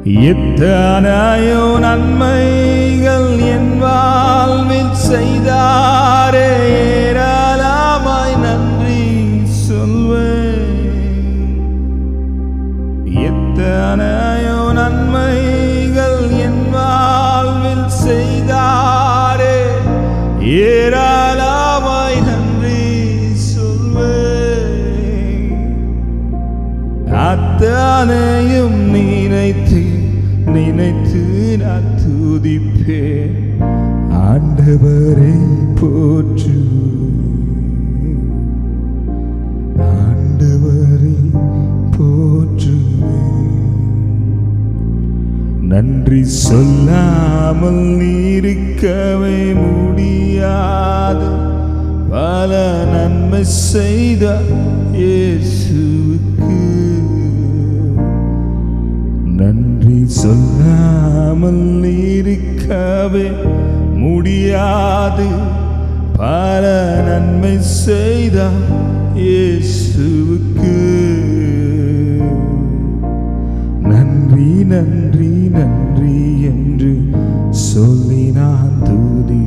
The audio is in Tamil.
எத்தனையோ நன்மைகள் என் வாழ்வில் செய்தாரே, ஏராளமாய் நன்றி சொல்வேன். எத்தனையோ நன்மைகள் என் வாழ்வில் செய்தாரே, ஏராளமாய் நன்றி சொல்வேன். அத்தனையும் நினைத்து நினைத்து நான் துதிப்பேன். ஆண்டவரை போற்று, ஆண்டவரை போற்றுவேன். நன்றி சொல்லாமல் இருக்கவே முடியாது, பல நன்மை செய்த இயேசுவுக்கு. நன்றி சொல்லாமல் இருக்கவே முடியாது, பல நன்மை செய்த இயேசுவுக்கு. நன்றி நன்றி நன்றி என்று சொல்லி நான் துதி